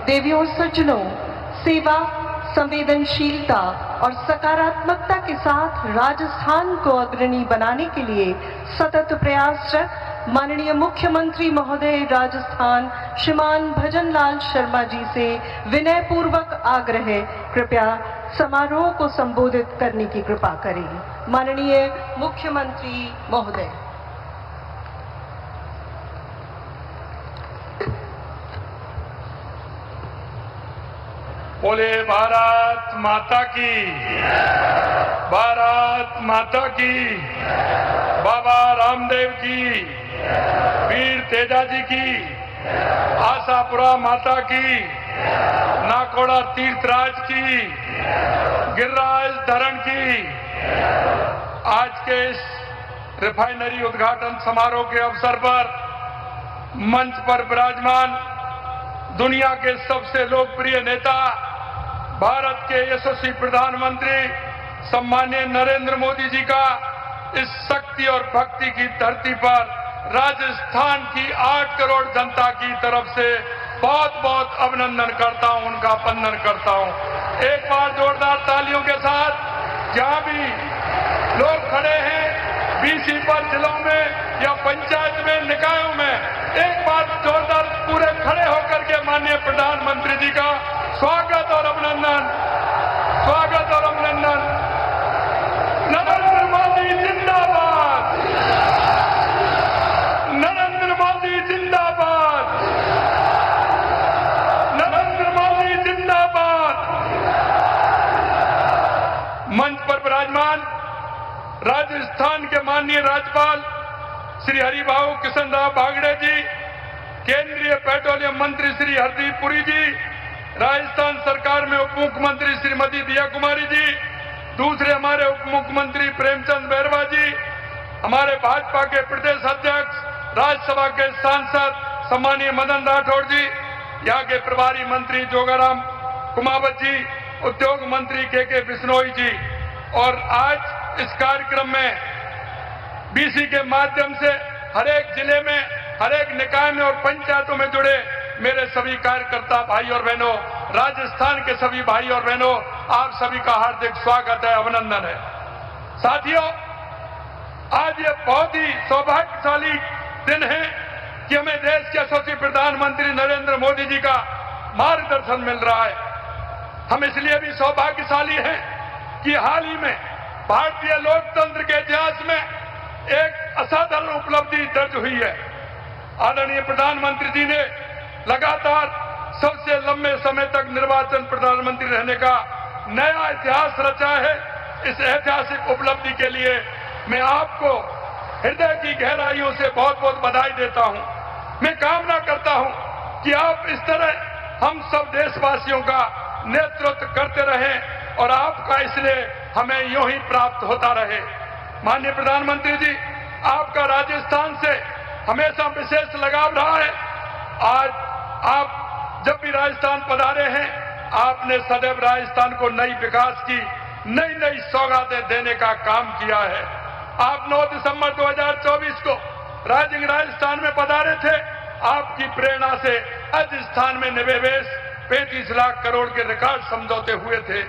देवियों सज्जनों, सेवा, संवेदनशीलता और सकारात्मकता के साथ राजस्थान को अग्रणी बनाने के लिए सतत प्रयासरत माननीय मुख्यमंत्री महोदय राजस्थान श्रीमान भजन लाल शर्मा जी से विनय पूर्वक आग्रह है, कृपया समारोह को संबोधित करने की कृपा करें। माननीय मुख्यमंत्री महोदय। बोले भारत माता की, भारत माता की, बाबा रामदेव की, वीर तेजा जी की, आशापुरा माता की, नाकोड़ा तीर्थराज की, गिरिराज धरण की। आज के इस रिफाइनरी उद्घाटन समारोह के अवसर पर मंच पर विराजमान दुनिया के सबसे लोकप्रिय नेता, भारत के यशस्वी प्रधानमंत्री सम्माननीय नरेंद्र मोदी जी का इस शक्ति और भक्ति की धरती पर राजस्थान की 8 करोड़ जनता की तरफ से बहुत बहुत अभिनंदन करता हूं, उनका वंदन करता हूं। एक बार जोरदार तालियों के साथ जहां भी लोग खड़े हैं, बीसी पर जिलों में या पंचायत में, निकायों में, एक बार जोरदार पूरे खड़े होकर के माननीय प्रधानमंत्री जी का स्वागत और अभिनंदन, स्वागत और अभिनंदन। नरेंद्र मोदी जिंदाबाद, नरेंद्र मोदी जिंदाबाद, नरेंद्र मोदी जिंदाबाद। मंच पर विराजमान राजस्थान के माननीय राज्यपाल श्री हरिभाऊ किशन राव बागड़े जी, केंद्रीय पेट्रोलियम मंत्री श्री हरदीप पुरी जी, राजस्थान सरकार में उप मुख्यमंत्री श्रीमती दिया कुमारी जी, दूसरे हमारे उप मुख्यमंत्री प्रेमचंद बैरवा जी, हमारे भाजपा के प्रदेश अध्यक्ष, राज्यसभा के सांसद सम्मानीय मदन राठौड़ जी, यहाँ के प्रभारी मंत्री जोगाराम कुमावत जी, उद्योग मंत्री के बिश्नोई जी। और आज इस कार्यक्रम में बीसी के माध्यम से हर एक जिले में, हर एक निकाय में और पंचायतों में जुड़े मेरे सभी कार्यकर्ता भाई और बहनों, राजस्थान के सभी भाई और बहनों, आप सभी का हार्दिक स्वागत है, अभिनंदन है। साथियों, आज ये बहुत ही सौभाग्यशाली दिन है कि हमें देश के यशस्वी प्रधानमंत्री नरेंद्र मोदी जी का मार्गदर्शन मिल रहा है। हम इसलिए भी सौभाग्यशाली हैं कि हाल ही में भारतीय लोकतंत्र के इतिहास में एक असाधारण उपलब्धि दर्ज हुई है। आदरणीय प्रधानमंत्री जी ने लगातार सबसे लंबे समय तक निर्वाचन प्रधानमंत्री रहने का नया इतिहास रचा है। इस ऐतिहासिक उपलब्धि के लिए मैं आपको हृदय की गहराइयों से बहुत बहुत बधाई देता हूं। मैं कामना करता हूं कि आप इस तरह हम सब देशवासियों का नेतृत्व करते रहें और आपका इसलिए हमें यूं ही प्राप्त होता रहे। माननीय प्रधानमंत्री जी, आपका राजस्थान से हमेशा विशेष लगाव रहा है। आज आप जब भी राजस्थान पधारे हैं, आपने सदैव राजस्थान को नई विकास की नई नई सौगातें देने का काम किया है। आप 9 दिसंबर 2024 को राजस्थान में पधारे थे। आपकी प्रेरणा से राजस्थान में निवेश 35 लाख करोड़ के रिकॉर्ड समझौते हुए थे,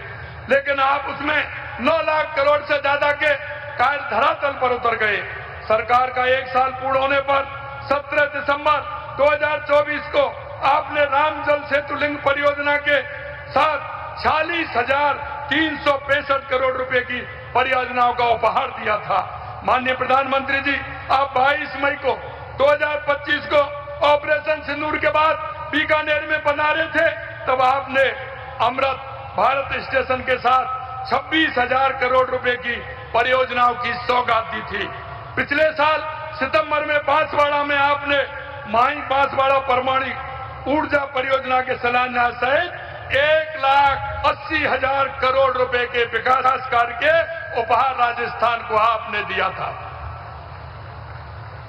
लेकिन आप उसमें 9 लाख करोड़ से ज्यादा के कार्य धरातल पर उतर गए। सरकार का 1 साल पूर्ण होने पर 17 दिसंबर 2024 को आपने राम जल सेतु लिंक परियोजना के साथ 46,365 करोड़ रुपए की परियोजनाओं का उपहार दिया था। माननीय प्रधानमंत्री जी, आप 22 मई को 2025 को ऑपरेशन सिंदूर के बाद बीकानेर में पधारे थे। तब आपने अमृत भारत स्टेशन के साथ 26,000 करोड़ रुपए की परियोजनाओं की सौगात दी थी। पिछले साल सितंबर में बांसवाड़ा में आपने माही बांसवाड़ा परमाणु ऊर्जा परियोजना के शिलान्यास सहित 1,80,000 करोड़ रुपए के विकास कार्य के उपहार राजस्थान को आपने दिया था।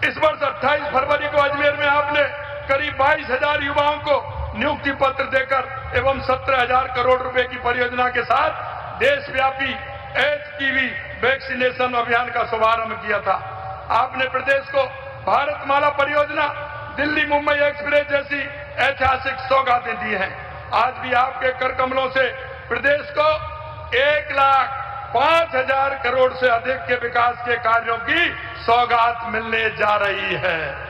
इस वर्ष 28 फरवरी को अजमेर में आपने करीब 22,000 युवाओं को नियुक्ति पत्र देकर एवं 17,000 करोड़ रुपए की परियोजना के साथ देशव्यापी HPV वैक्सीनेशन अभियान का शुभारंभ किया था। आपने प्रदेश को भारतमाला परियोजना, दिल्ली मुंबई एक्सप्रेस जैसी ऐतिहासिक सौगातें दी हैं। आज भी आपके कर कमलों से प्रदेश को 1,05,000 करोड़ से अधिक के विकास के कार्यों की सौगात मिलने जा रही है।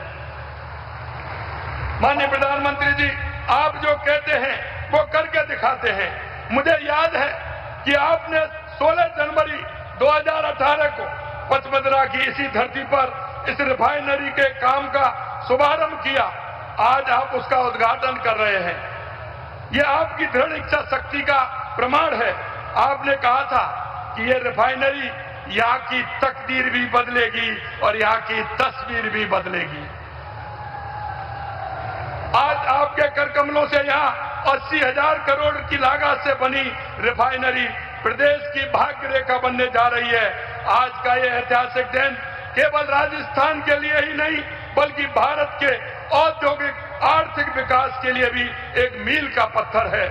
माननीय प्रधानमंत्री जी, आप जो कहते हैं वो करके दिखाते हैं। मुझे याद है कि आपने 16 जनवरी 2018 को पचमदरा की इसी धरती पर इस रिफाइनरी के काम का शुभारंभ किया। आज आप उसका उद्घाटन कर रहे हैं। यह आपकी दृढ़ इच्छा शक्ति का प्रमाण है। आपने कहा था कि यह रिफाइनरी यहाँ की तकदीर भी बदलेगी और यहाँ की तस्वीर भी बदलेगी। आज आपके कर कमलों से यहाँ 80,000 करोड़ की लागत से बनी रिफाइनरी प्रदेश की भाग्य रेखा बनने जा रही है। आज का यह ऐतिहासिक दिन केवल राजस्थान के लिए ही नहीं बल्कि भारत के औद्योगिक आर्थिक विकास के लिए भी एक मील का पत्थर है।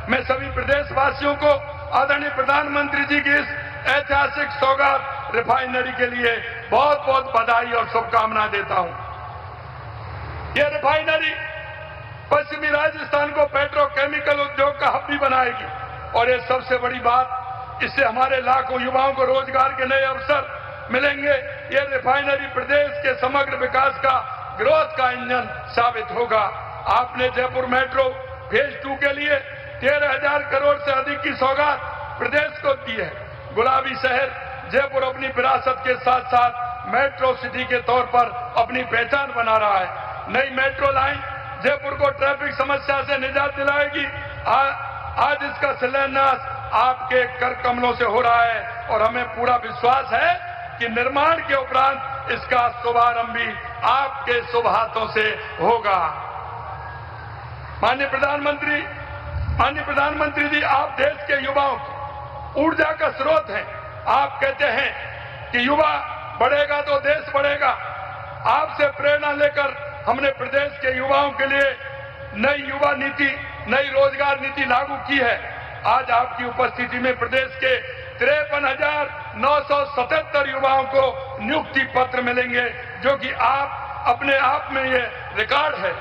मैं सभी प्रदेशवासियों को आदरणीय प्रधानमंत्री जी की इस ऐतिहासिक सौगात रिफाइनरी के लिए बहुत बहुत बधाई और शुभकामनाएं देता हूं। यह रिफाइनरी पश्चिमी राजस्थान को पेट्रोकेमिकल उद्योग का हब भी बनाएगी और ये सबसे बड़ी बात, इससे हमारे लाखों युवाओं को रोजगार के नए अवसर मिलेंगे। ये रिफाइनरी प्रदेश के समग्र विकास का ग्रोथ का इंजन साबित होगा। आपने जयपुर मेट्रो फेज 2 के लिए 13,000 करोड़ से अधिक की सौगात प्रदेश को दी है। गुलाबी शहर जयपुर अपनी विरासत के साथ साथ मेट्रो सिटी के तौर पर अपनी पहचान बना रहा है। नई मेट्रो लाइन जयपुर को ट्रैफिक समस्या से निजात दिलाएगी। आज इसका शिलान्यास आपके कर कमलों से हो रहा है और हमें पूरा विश्वास है कि निर्माण के उपरांत इसका शुभारंभ भी आपके शुभ हाथों से होगा। माननीय प्रधानमंत्री जी, आप देश के युवाओं की ऊर्जा का स्रोत हैं। आप कहते हैं कि युवा बढ़ेगा तो देश बढ़ेगा। आपसे प्रेरणा लेकर हमने प्रदेश के युवाओं के लिए नई युवा नीति, नई रोजगार नीति लागू की है। आज आपकी उपस्थिति में प्रदेश के 53,977 युवाओं को नियुक्ति पत्र मिलेंगे, जो कि आप अपने आप में ये रिकॉर्ड है।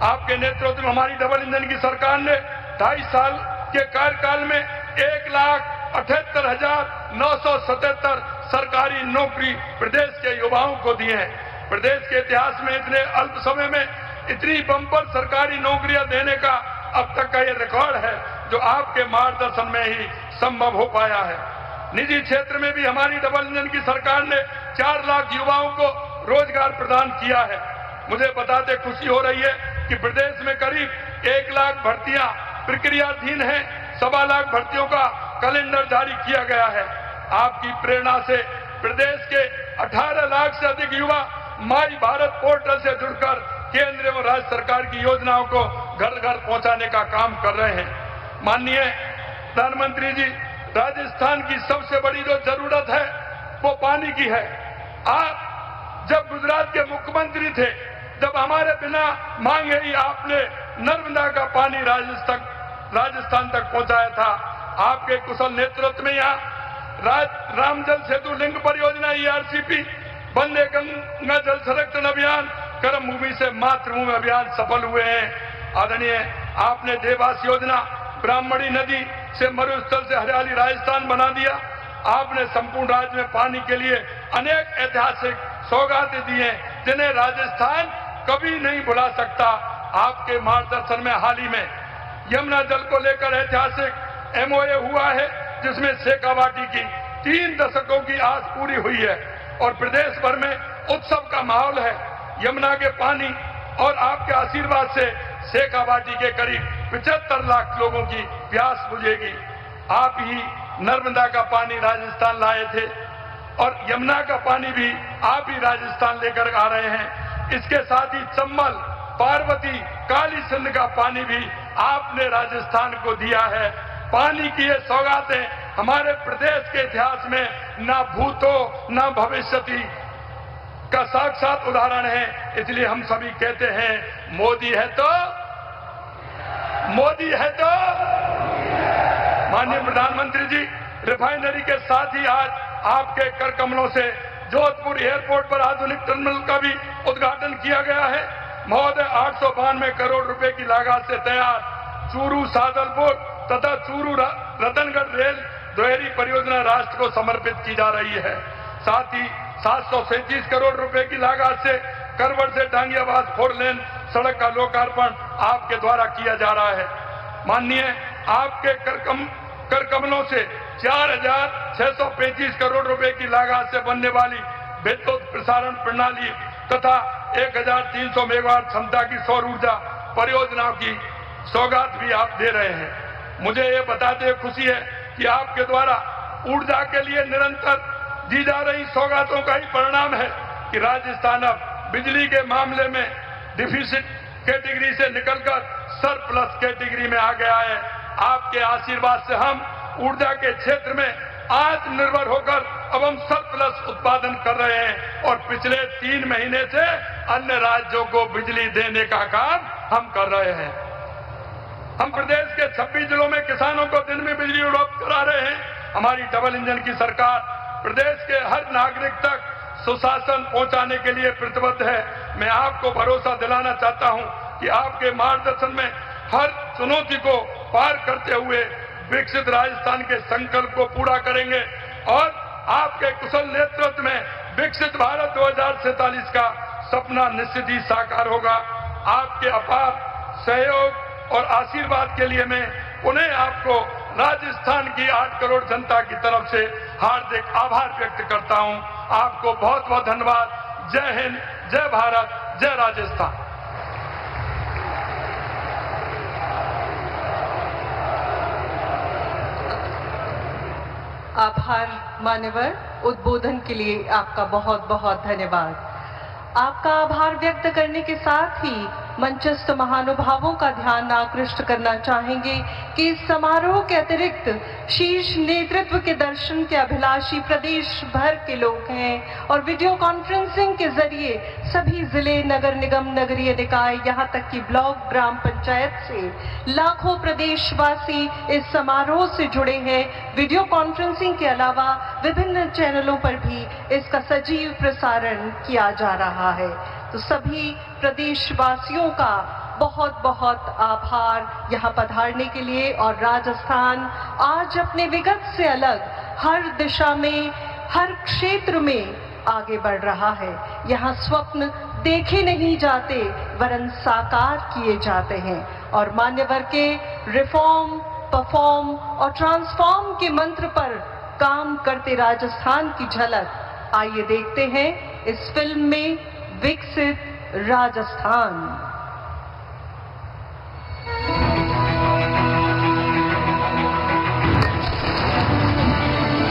आपके नेतृत्व में हमारी डबल इंजन की सरकार ने 2.5 साल के कार्यकाल में 1,78,977 सरकारी नौकरी प्रदेश के युवाओं को दी है। प्रदेश के इतिहास में इतने अल्प समय में इतनी बम्पर सरकारी नौकरियां देने का अब तक का ये रिकॉर्ड है, जो आपके मार्गदर्शन में ही संभव हो पाया है। निजी क्षेत्र में भी हमारी डबल इंजन की सरकार ने 4 लाख युवाओं को रोजगार प्रदान किया है। मुझे बताते खुशी हो रही है कि प्रदेश में करीब 1 लाख भर्तियां प्रक्रियाधीन हैं। 1.25 लाख भर्तियों का कैलेंडर जारी किया गया है। आपकी प्रेरणा से प्रदेश के 18 लाख से अधिक युवा माई भारत पोर्टल से जुड़कर केंद्र एवं राज्य सरकार की योजनाओं को घर घर पहुंचाने का काम कर रहे हैं। माननीय प्रधानमंत्री जी, राजस्थान की सबसे बड़ी जो जरूरत है वो पानी की है। आप जब गुजरात के मुख्यमंत्री थे, जब हमारे बिना मांगे ही आपने नर्मदा का पानी राजस्थान तक पहुंचाया था। आपके कुशल नेतृत्व में यहाँ राम जल सेतु लिंक परियोजना ERCP, वंदे गंगा जल संरक्षण अभियान, कर्म भूमि से मातृभूमि अभियान सफल हुए हैं। आदरणीय, आपने देवास योजना, ब्राह्मणी नदी से मरुस्थल से हरियाली राजस्थान बना दिया। आपने संपूर्ण राज्य में पानी के लिए अनेक ऐतिहासिक सौगातें दी हैं, जिन्हें राजस्थान कभी नहीं भुला सकता। आपके मार्गदर्शन में हाल ही में यमुना जल को लेकर ऐतिहासिक MOA हुआ है, जिसमें शेखावाटी की 3 दशकों की आस पूरी हुई है और प्रदेश भर में उत्सव का माहौल है। यमुना के पानी और आपके आशीर्वाद से शेखावाटी के करीब 75 लाख लोगों की प्यास बुझेगी। आप ही नर्मदा का पानी राजस्थान लाए थे और यमुना का पानी भी आप ही राजस्थान लेकर आ रहे हैं। इसके साथ ही चंबल, पार्वती, काली सिंध का पानी भी आपने राजस्थान को दिया है। पानी की ये सौगातें हमारे प्रदेश के इतिहास में ना भूतो ना भविष्यति का साक्षात उदाहरण है। इसलिए हम सभी कहते हैं, मोदी है तो माननीय प्रधानमंत्री जी, रिफाइनरी के साथ ही आज आपके कर कमलों से जोधपुर एयरपोर्ट पर आधुनिक टर्मिनल का भी उद्घाटन किया गया है। महोदय, 892 करोड़ रुपए की लागत से तैयार चूरू सादलपुर तथा चूरू रतनगढ़ रेल दोहरी परियोजना राष्ट्र को समर्पित की जा रही है। साथ ही 737 करोड़ रुपए की लागत से करवड़ से डांगियाबाद 4 लेन सड़क का लोकार्पण आपके द्वारा किया जा रहा है। माननीय, आपके कर कमलों से 4,635 करोड़ रुपए की लागत से बनने वाली विद्युत प्रसारण प्रणाली तथा 1,300 मेगावाट क्षमता की सौर ऊर्जा परियोजनाओं की सौगात भी आप दे रहे हैं। मुझे ये बताते हुए खुशी है कि आपके द्वारा ऊर्जा के लिए निरंतर दी जा रही सौगातों का ही परिणाम है कि राजस्थान अब बिजली के मामले में डिफिसिट कैटेगरी से निकलकर सरप्लस कैटेगरी में आ गया है। आपके आशीर्वाद से हम ऊर्जा के क्षेत्र में आत्मनिर्भर होकर अब हम सरप्लस उत्पादन कर रहे हैं और पिछले 3 महीने से अन्य राज्यों को बिजली देने का काम हम कर रहे हैं। हम प्रदेश के 26 जिलों में किसानों को दिन में बिजली उपलब्ध करा रहे हैं। हमारी डबल इंजन की सरकार प्रदेश के हर नागरिक तक सुशासन पहुंचाने के लिए प्रतिबद्ध है। मैं आपको भरोसा दिलाना चाहता हूं कि आपके मार्गदर्शन में हर चुनौती को पार करते हुए विकसित राजस्थान के संकल्प को पूरा करेंगे और आपके कुशल नेतृत्व में विकसित भारत 2047 का सपना निश्चित ही साकार होगा। आपके अपार सहयोग और आशीर्वाद के लिए मैं पुनः आपको राजस्थान की 8 करोड़ जनता की तरफ से हार्दिक आभार व्यक्त करता हूं। आपको बहुत बहुत धन्यवाद। जय हिंद, जय भारत, जय राजस्थान। आभार मान्यवर, उद्बोधन के लिए आपका बहुत बहुत धन्यवाद। आपका आभार व्यक्त करने के साथ ही मंचस्थ महानुभावों का ध्यान आकृष्ट करना चाहेंगे कि इस समारोह के अतिरिक्त शीर्ष नेतृत्व के दर्शन के अभिलाषी प्रदेश भर के लोग हैं और वीडियो कॉन्फ्रेंसिंग के जरिए सभी जिले, नगर निगम, नगरीय निकाय, यहाँ तक कि ब्लॉक, ग्राम पंचायत से लाखों प्रदेशवासी इस समारोह से जुड़े हैं। वीडियो कॉन्फ्रेंसिंग के अलावा विभिन्न चैनलों पर भी इसका सजीव प्रसारण किया जा रहा है। तो सभी प्रदेशवासियों का बहुत बहुत आभार यहाँ पधारने के लिए। और राजस्थान आज अपने विगत से अलग हर दिशा में, हर क्षेत्र में आगे बढ़ रहा है। यहाँ स्वप्न देखे नहीं जाते वरन साकार किए जाते हैं और मान्यवर के रिफॉर्म, परफॉर्म और ट्रांसफॉर्म के मंत्र पर काम करते राजस्थान की झलक आइए देखते हैं इस फिल्म में विकसित राजस्थान।